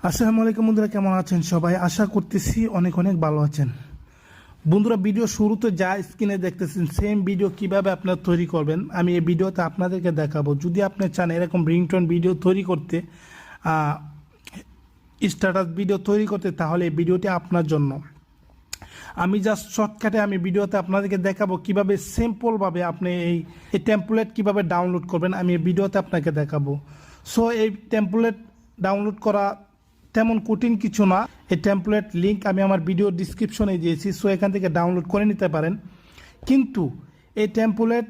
আসসালামু আলাইকুম বন্ধুরা, কেমন আছেন সবাই? আশা করতেছি অনেক অনেক ভালো আছেন। বন্ধুরা, ভিডিও শুরুতে যা স্ক্রিনে দেখতেছেন সেম ভিডিও কিভাবে আপনারা তৈরি করবেন আমি এই ভিডিওতে আপনাদেরকে দেখাবো। যদি আপনি চান এরকম রিংটোন ভিডিও তৈরি করতে, স্ট্যাটাস ভিডিও তৈরি করতে, তাহলে এই ভিডিওটি আপনার জন্য। আমি জাস্ট শর্টকাটে আমি ভিডিওতে আপনাদেরকে দেখাবো কিভাবে সিম্পলভাবে আপনি এই টেমপ্লেট কিভাবে ডাউনলোড করবেন, আমি এই ভিডিওতে আপনাকে দেখাবো। সো এই টেমপ্লেট ডাউনলোড করা তেমন কঠিন কিছু না। এই টেমপ্লেট লিঙ্ক আমি আমার ভিডিও ডিসক্রিপশনে দিয়েছি, সো এখান থেকে ডাউনলোড করে নিতে পারেন। কিন্তু এই টেমপ্লেট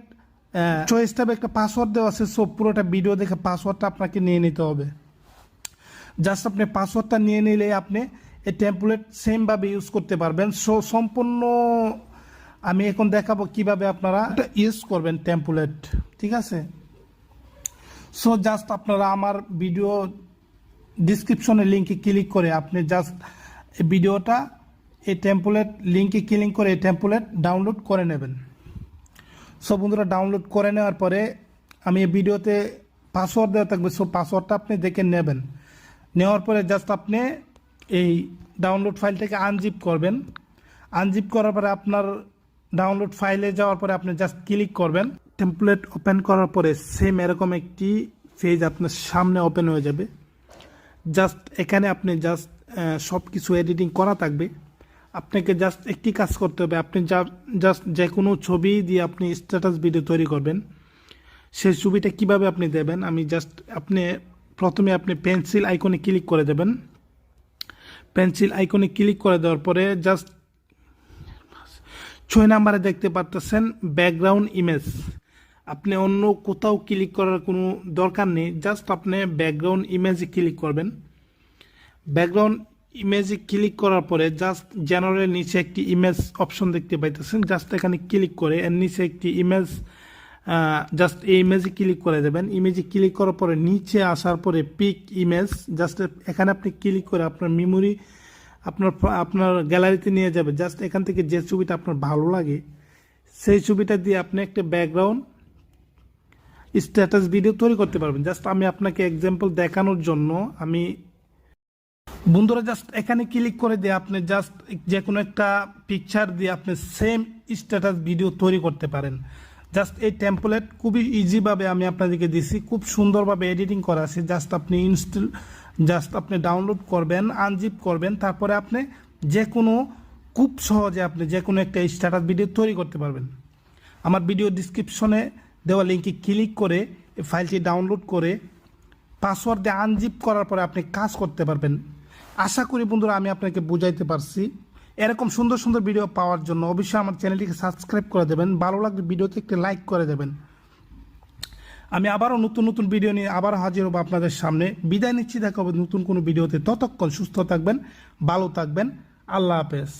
চয়েস ট্যাবে একটা পাসওয়ার্ড দেওয়া আছে, সো পুরোটা ভিডিও দেখে পাসওয়ার্ডটা আপনাকে নিয়ে নিতে হবে। জাস্ট আপনি পাসওয়ার্ডটা নিয়ে নিলে আপনি এই টেমপ্লেট সেমভাবে ইউজ করতে পারবেন। সো সম্পূর্ণ আমি এখন দেখাবো কিভাবে আপনারা ইউজ করবেন টেমপ্লেট, ঠিক আছে? সো জাস্ট আপনারা আমার ভিডিও ডিসক্রিপশনের লিঙ্কে ক্লিক করে আপনি জাস্ট এই ভিডিওটা এই টেমপ্লেট লিঙ্কে ক্লিক করে এই টেমপ্লেট ডাউনলোড করে নেবেন। সো বন্ধুরা, ডাউনলোড করে নেওয়ার পরে আমি এই ভিডিওতে পাসওয়ার্ড দেওয়া থাকবে, সো পাসওয়ার্ডটা আপনি দেখে নেবেন। নেওয়ার পরে জাস্ট আপনি এই ডাউনলোড ফাইলটাকে আনজিপ করবেন। আনজিপ করার পরে আপনার ডাউনলোড ফাইলে যাওয়ার পরে আপনি জাস্ট ক্লিক করবেন। টেমপ্লেট ওপেন করার পরে সেম এরকম একটি পেজ আপনার সামনে ওপেন হয়ে যাবে। জাস্ট এখানে আপনি জাস্ট সব কিছু এডিটিং করা থাকবে। আপনাকে জাস্ট একটি কাজ করতে হবে, আপনি জাস্ট যে কোনো ছবি দিয়ে আপনি স্ট্যাটাস ভিডিও তৈরি করবেন। সেই ছবিটা কিভাবে আপনি দেবেন, আমি জাস্ট প্রথমে আপনি পেন্সিল আইকনে ক্লিক করে দেবেন। পেন্সিল আইকনে ক্লিক করে দেওয়ার পরে জাস্ট 6 নাম্বারে দেখতে পারতেছেন ব্যাকগ্রাউন্ড ইমেজ। আপনি অন্য কোথাও ক্লিক করার কোনো দরকার নেই, জাস্ট আপনি ব্যাকগ্রাউন্ড ইমেজে ক্লিক করবেন। ব্যাকগ্রাউন্ড ইমেজে ক্লিক করার পরে জাস্ট জেনারেল নিচে একটি ইমেজ অপশন দেখতে পাইতেছেন, জাস্ট এখানে ক্লিক করে এর নিচে একটি ইমেজ, জাস্ট এই ইমেজে ক্লিক করে দেবেন। ইমেজে ক্লিক করার পরে নিচে আসার পরে পিক ইমেজ, জাস্ট এখানে আপনি ক্লিক করে আপনার মেমোরি আপনার গ্যালারিতে নিয়ে যাবে। জাস্ট এখান থেকে যে ছবিটা আপনার ভালো লাগে সেই ছবিটা দিয়ে আপনি একটা ব্যাকগ্রাউন্ড স্ট্যাটাস ভিডিও তৈরি করতে পারবেন। জাস্ট আমি আপনাকে এক্সাম্পল দেখানোর জন্য আমি বন্ধুরা জাস্ট এখানে ক্লিক করে দিয়ে আপনি জাস্ট যে কোনো একটা পিকচার দিয়ে আপনি সেম স্ট্যাটাস ভিডিও তৈরি করতে পারেন। জাস্ট এই টেমপ্লেট খুবই ইজিভাবে আমি আপনাদেরকে দিছি, খুব সুন্দরভাবে এডিটিং করা আছে। জাস্ট আপনি ডাউনলোড করবেন, আনজিপ করবেন, তারপরে আপনি যে কোনো খুব সহজে আপনি যে কোনো একটা স্ট্যাটাস ভিডিও তৈরি করতে পারবেন। আমার ভিডিও ডিসক্রিপশনে দেওয়া লিঙ্কে ক্লিক করে এই ফাইলটি ডাউনলোড করে পাসওয়ার্ড দিয়ে আনজিপ করার পরে আপনি কাজ করতে পারবেন। আশা করি বন্ধুরা আমি আপনাকে বুঝাইতে পারছি। এরকম সুন্দর সুন্দর ভিডিও পাওয়ার জন্য অবশ্যই আমার চ্যানেলটিকে সাবস্ক্রাইব করে দেবেন, ভালো লাগলে ভিডিওতে একটি লাইক করে দেবেন। আমি আবারও নতুন নতুন ভিডিও নিয়ে আবার হাজির হব আপনাদের সামনে। বিদায় নিচ্ছি, দেখা হবে নতুন কোনো ভিডিওতে। ততক্ষণ সুস্থ থাকবেন, ভালো থাকবেন, আল্লাহ হাফেজ।